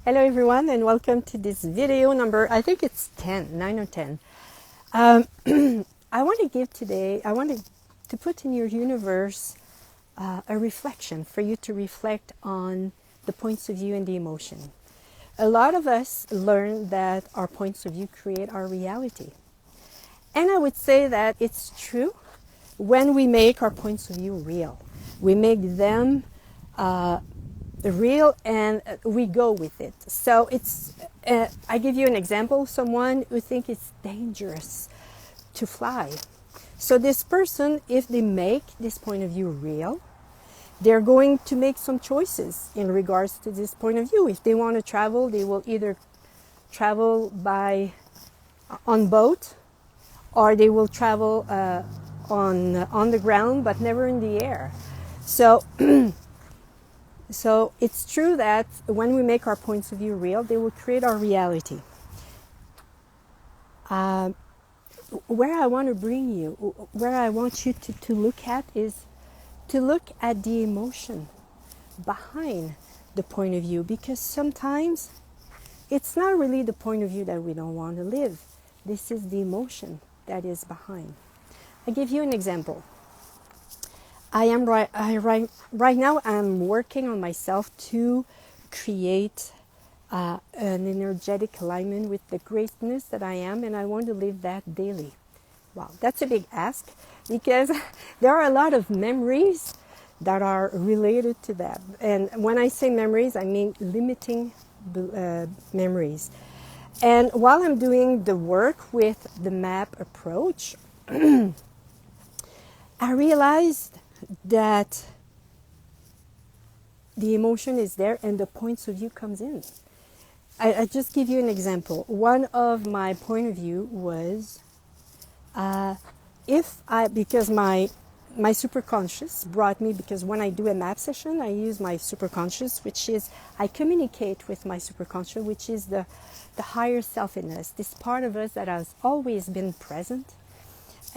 Hello everyone and welcome to this video number, I think it's 9 or 10. I want to put in your universe a reflection for you to reflect on the points of view and the emotion. A lot of us learn that our points of view create our reality. And I would say that it's true when we make our points of view real. We make them real and we go with it. So I give you an example, someone who thinks it's dangerous to fly. So this person, if they make this point of view real, they're going to make some choices in regards to this point of view. If they want to travel, they will either travel on boat, or they will travel on the ground, but never in the air. So So it's true that when we make our points of view real, they will create our reality. Where I want to bring you, where I want you to look at is to look at the emotion behind the point of view, because sometimes it's not really the point of view that we don't want to live. This is the emotion that is behind. I'll give you an example. Right now I'm working on myself to create an energetic alignment with the greatness that I am, and I want to live that daily. Wow, that's a big ask, because there are a lot of memories that are related to that. And when I say memories, I mean limiting memories. And while I'm doing the work with the MAP approach, I realized that the emotion is there and the points of view comes in. I just give you an example. One of my point of view was because my superconscious brought me, because when I do a map session, I use my superconscious, which is, I communicate with my superconscious, which is the higher self in us, this part of us that has always been present,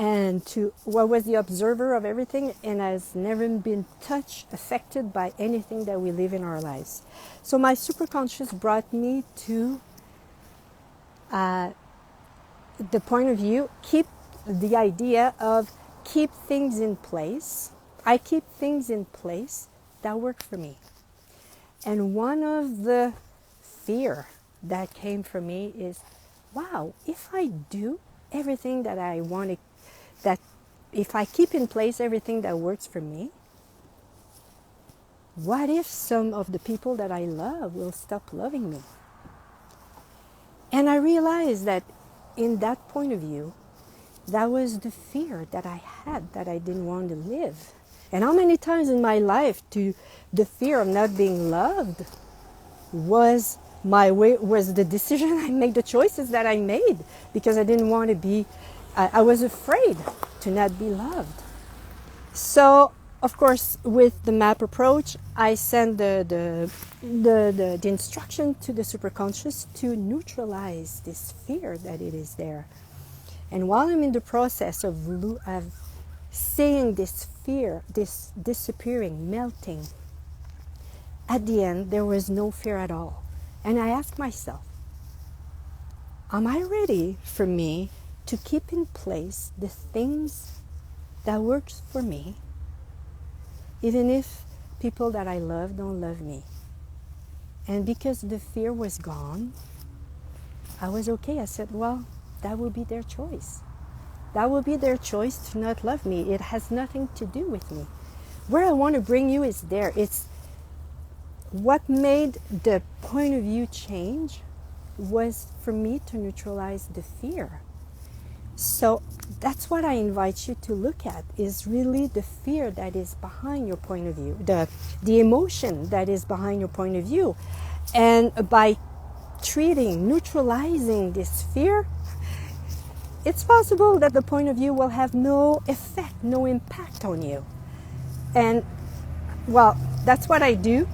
and what was the observer of everything and has never been touched, affected by anything that we live in our lives. So my superconscious brought me to the point of view, keep the idea of keep things in place. I keep things in place that work for me. And one of the fear that came from me is, wow, if I do everything that I want to, that if I keep in place everything that works for me, what if some of the people that I love will stop loving me? And I realized that in that point of view, that was the fear that I had, that I didn't want to live. And how many times in my life the fear of not being loved was the decision I made, the choices that I made, because I didn't want to be, I was afraid to not be loved. So, of course, with the MAP approach, I send the instruction to the superconscious to neutralize this fear that it is there. And while I'm in the process of seeing this fear, this disappearing, melting, at the end, there was no fear at all. And I asked myself, am I ready for me to keep in place the things that works for me, even if people that I love don't love me? And because the fear was gone, I was okay. I said, well, that will be their choice. That will be their choice to not love me. It has nothing to do with me. Where I want to bring you is there. It's what made the point of view change was for me to neutralize the fear. So that's what I invite you to look at, is really the fear that is behind your point of view, the emotion that is behind your point of view. And by neutralizing this fear, it's possible that the point of view will have no effect, no impact on you. And well, that's what I do.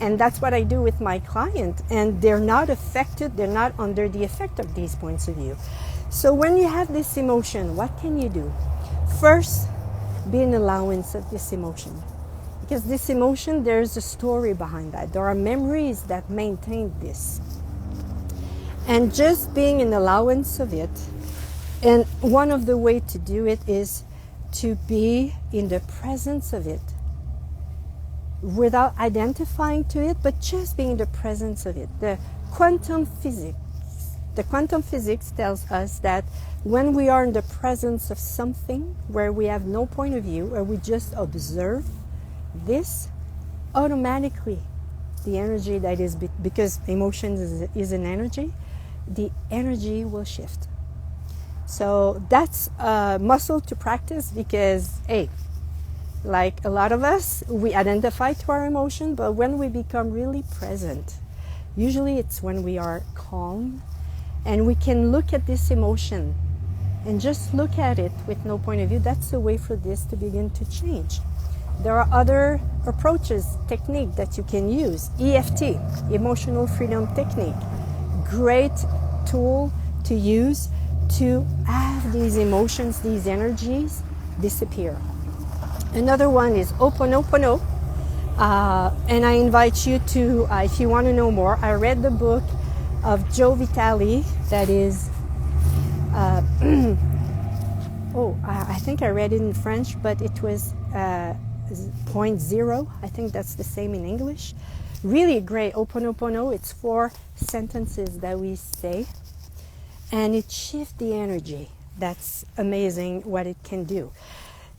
And that's what I do with my client. And they're not affected, they're not under the effect of these points of view. So when you have this emotion, what can you do? First, be an allowance of this emotion. Because this emotion, there's a story behind that. There are memories that maintain this. And just being in allowance of it, and one of the ways to do it is to be in the presence of it without identifying to it, but just being in the presence of it. The quantum physics tells us that when we are in the presence of something where we have no point of view, or we just observe this, automatically the energy that is, because emotion is an energy, the energy will shift. So that's a muscle to practice, because like a lot of us, we identify to our emotion, but when we become really present, usually it's when we are calm and we can look at this emotion and just look at it with no point of view. That's the way for this to begin to change. There are other approaches, technique that you can use. EFT, Emotional Freedom Technique, great tool to use to have these emotions, these energies disappear. Another one is Ho'oponopono, and I invite you to, if you want to know more, I read the book of Joe Vitale that is, I think I read it in French, but it was Point Zero. I think that's the same in English. Really great. Ho'oponopono, it's 4 sentences that we say, and it shifts the energy. That's amazing what it can do.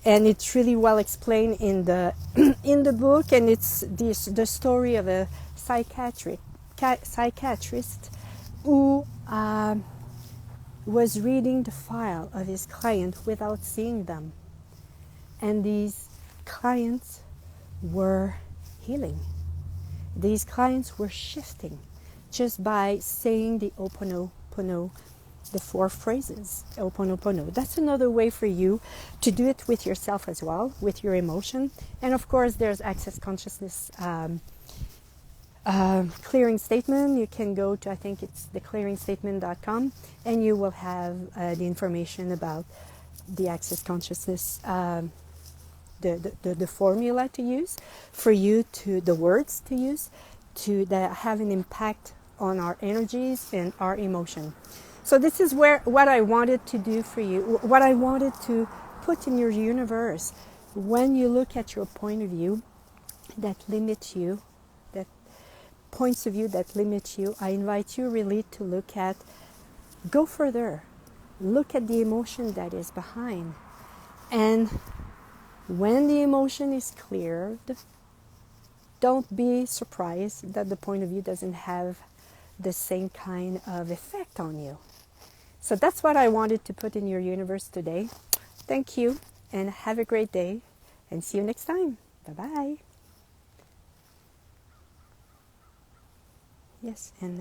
And it's really well explained in the in the book, and it's the story of a psychiatrist who was reading the file of his client without seeing them. And these clients were healing. These clients were shifting just by saying the Ho'oponopono, the 4 phrases, Ho'oponopono. That's another way for you to do it with yourself as well, with your emotion. And of course, there's Access Consciousness clearing statement. You can go to, I think it's theclearingstatement.com, and you will have the information about the Access Consciousness, the formula to use for you, to the words to use to that have an impact on our energies and our emotion. So this is what I wanted to do for you, what I wanted to put in your universe. When you look at your point of view that limits you, that points of view that limit you, I invite you really to look at, go further, look at the emotion that is behind. And when the emotion is cleared, don't be surprised that the point of view doesn't have the same kind of effect on you. So that's what I wanted to put in your universe today. Thank you, and have a great day, and see you next time. Bye-bye. Yes, and